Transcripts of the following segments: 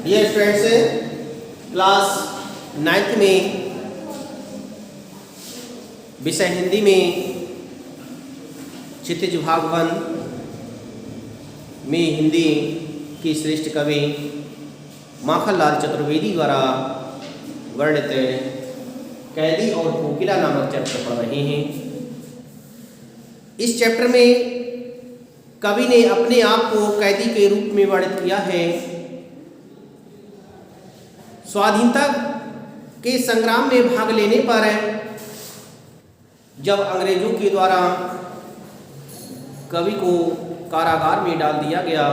Dear students, class 9th में विषय हिंदी में क्षितिज भाग 1 में हिंदी की श्रेष्ठ कवि माखनलाल चतुर्वेदी द्वारा वर्णित कैदी और कोकिला नामक चैप्टर पढ़ रहे हैं। इस चैप्टर में कवि ने अपने आप को कैदी के रूप में वर्णित किया है। स्वाधीनता के संग्राम में भाग लेने पर जब अंग्रेजों के द्वारा कवि को कारागार में डाल दिया गया,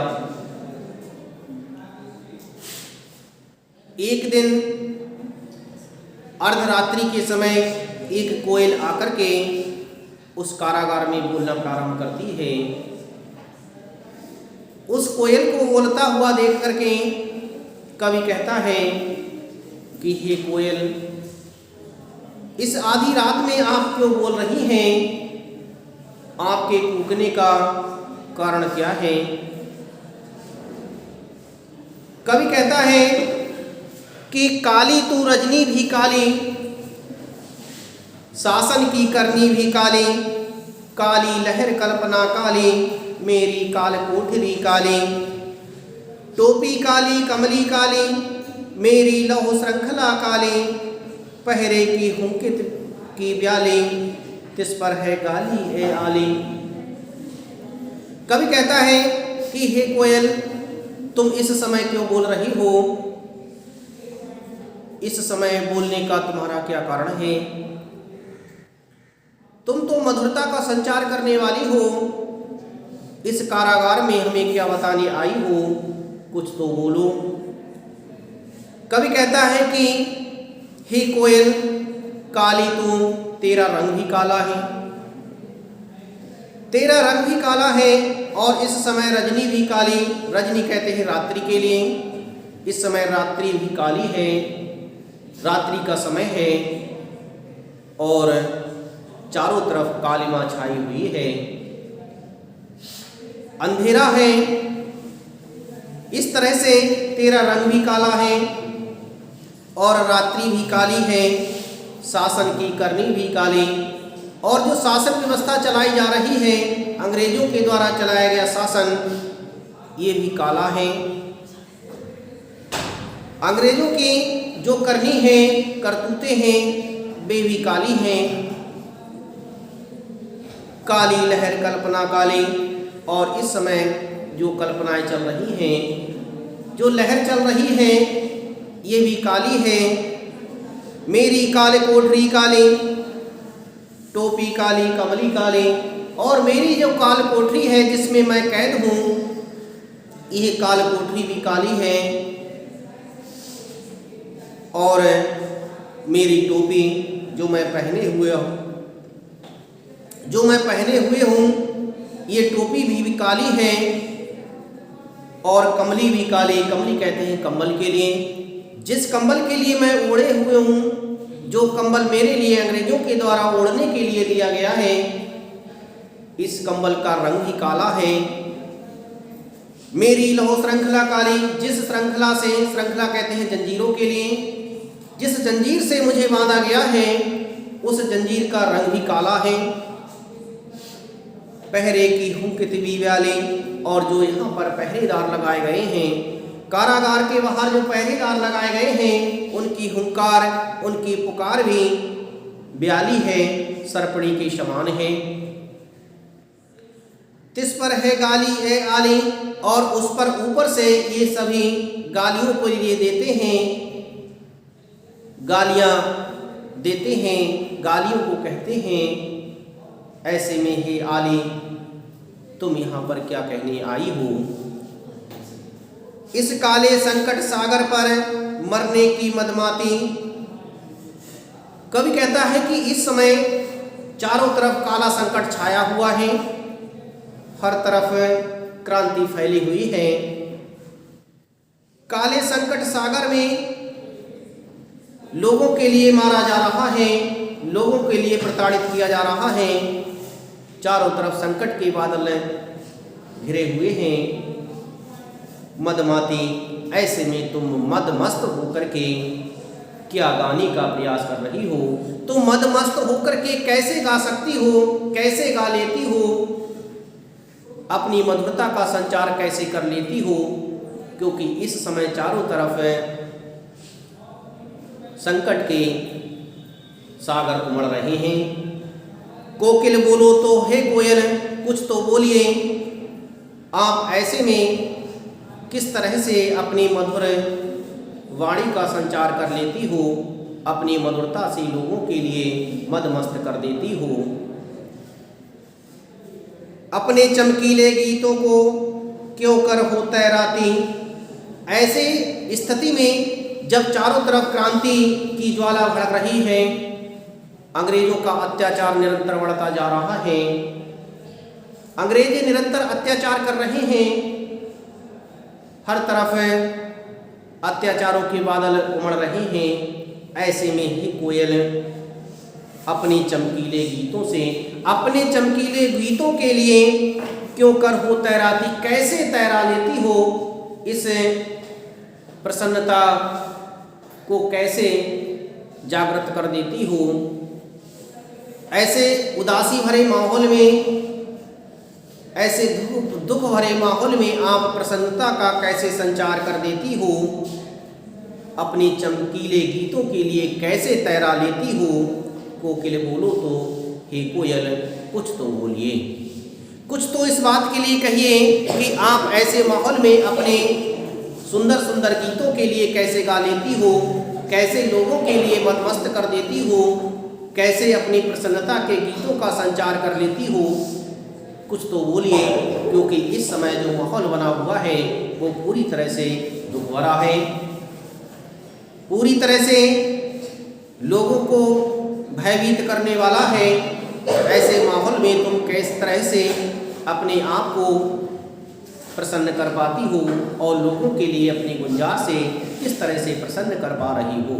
एक दिन अर्धरात्रि के समय एक कोयल आकर के उस कारागार में बोलना प्रारंभ करती है। उस कोयल को बोलता हुआ देख करके कवि कहता है कि हे कोयल, इस आधी रात में आप क्यों बोल रही हैं? आपके कूकने का कारण क्या है? कवि कहता है कि काली तू रजनी भी काली, शासन की करनी भी काली, काली लहर कल्पना काली, मेरी काल कोठरी काली, टोपी काली कमली काली, मेरी लौह श्रृंखला काली, पहरे की हुंकित की ब्याली, तिस पर है गाली ए आली। कवि कहता है कि हे कोयल, तुम इस समय क्यों बोल रही हो? इस समय बोलने का तुम्हारा क्या कारण है? तुम तो मधुरता का संचार करने वाली हो। इस कारागार में हमें क्या बताने आई हो? कुछ तो बोलो। कवि कहता है कि हे कोयल, काली तू, तेरा रंग भी काला है, तेरा रंग भी काला है और इस समय रजनी भी काली, रजनी कहते हैं रात्रि के लिए, इस समय रात्रि भी काली है, रात्रि का समय है और चारों तरफ कालिमा छाई हुई है, अंधेरा है। इस तरह से तेरा रंग भी काला है और रात्रि भी काली है, शासन की करनी भी काली, और जो शासन व्यवस्था चलाई जा रही है, अंग्रेजों के द्वारा चलाया गया शासन, ये भी काला है। अंग्रेजों की जो करनी है, करतूतें हैं, वे भी काली हैं। काली लहर कल्पना काली, और इस समय जो कल्पनाएं चल रही हैं, जो लहर चल रही है, ये भी काली है। मेरी काले कोठरी काली, टोपी काली कमली काली, और मेरी जो काल कोठरी है जिसमें मैं कैद हूँ, यह काल कोठरी भी काली है। और मेरी टोपी जो मैं पहने हुए हूँ, ये टोपी भी काली है और कमली भी काली। कमली कहते हैं कंबल के लिए, जिस कंबल के लिए मैं ओढ़े हुए हूँ, जो कंबल मेरे लिए अंग्रेजों के द्वारा ओढ़ने के लिए दिया गया है, इस कंबल का रंग भी काला है। मेरी लौह श्रृंखला काली, जिस श्रृंखला से, श्रृंखला कहते हैं जंजीरों के लिए, जिस जंजीर से मुझे बांधा गया है, उस जंजीर का रंग भी काला है। पहरे की हुंकित भी ब्याली, और जो यहाँ पर पहरेदार लगाए गए हैं, कारागार के बाहर जो पहरेदार लगाए गए हैं, उनकी हुंकार, उनकी पुकार भी ब्याली है, सरपड़ी के समान है। तिस पर है गाली ए आली, और उस पर ऊपर से ये सभी गालियों को ये देते हैं, गालियां देते हैं, गालियों को कहते हैं। ऐसे में हे आली, तुम यहाँ पर क्या कहने आई हो? इस काले संकट सागर पर मरने की मदमाती। कवि कहता है कि इस समय चारों तरफ काला संकट छाया हुआ है, हर तरफ क्रांति फैली हुई है। काले संकट सागर में लोगों के लिए मारा जा रहा है, लोगों के लिए प्रताड़ित किया जा रहा है। चारों तरफ संकट के बादल घिरे हुए हैं। मदमाती ऐसे में तुम मदमस्त होकर के क्या गाने का प्रयास कर रही हो? तुम मदमस्त होकर के कैसे गा सकती हो, कैसे गा लेती हो, अपनी मधुरता का संचार कैसे कर लेती हो? क्योंकि इस समय चारों तरफ संकट के सागर उमड़ रहे हैं। कोकिल बोलो तो हे कोयल, कुछ तो बोलिए। आप ऐसे में किस तरह से अपनी मधुर वाणी का संचार कर लेती हो, अपनी मधुरता से लोगों के लिए मदमस्त कर देती हो। अपने चमकीले गीतों को क्यों कर हो तैराती। ऐसे स्थिति में जब चारों तरफ क्रांति की ज्वाला भड़क रही है, अंग्रेजों का अत्याचार निरंतर बढ़ता जा रहा है, अंग्रेज निरंतर अत्याचार कर रहे हैं, हर तरफ अत्याचारों के बादल उमड़ रहे हैं। ऐसे में ही कोयल अपने चमकीले गीतों से, अपने चमकीले गीतों के लिए क्यों कर हो तैराती, कैसे तैरा लेती हो, इस प्रसन्नता को कैसे जागृत कर देती हो। ऐसे उदासी भरे माहौल में, ऐसे दुख भरे माहौल में आप प्रसन्नता का कैसे संचार कर देती हो, अपने चमकीले गीतों के लिए कैसे तैरा लेती हो। कोकिल बोलो तो हे कोयल, कुछ तो बोलिए, कुछ तो इस बात के लिए कहिए कि आप ऐसे माहौल में अपने सुंदर सुंदर गीतों के लिए कैसे गा लेती हो, कैसे लोगों के लिए मदमस्त कर देती हो, कैसे अपनी प्रसन्नता के गीतों का संचार कर लेती हो। कुछ तो बोलिए, क्योंकि इस समय जो माहौल बना हुआ है वो पूरी तरह से दुख भरा है, पूरी तरह से लोगों को भयभीत करने वाला है। ऐसे माहौल में तुम किस तरह से अपने आप को प्रसन्न कर पाती हो और लोगों के लिए अपनी गुंजाइश से किस तरह से प्रसन्न कर पा रही हो।